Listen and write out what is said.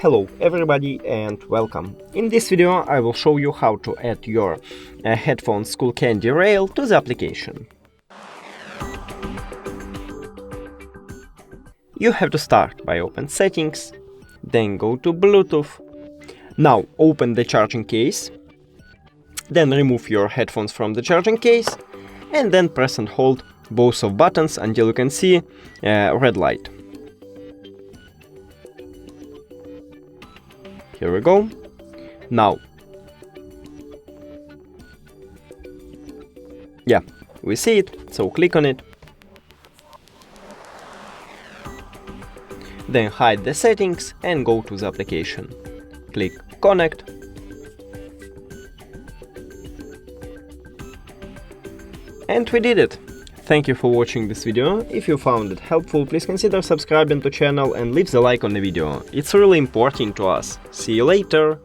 Hello everybody and welcome. In this video I will show you how to add your headphones Skullcandy Rail to the application. You have to start by open Settings, then go to Bluetooth. Now open the charging case, then remove your headphones from the charging case, and then press and hold both of buttons until you can see a red light. Here we go. Now, we see it, so click on it. Then hide the settings and go to the application. Click Connect. And we did it! Thank you for watching this video. If you found it helpful, please consider subscribing to the channel and leave the like on the video. It's really important to us. See you later!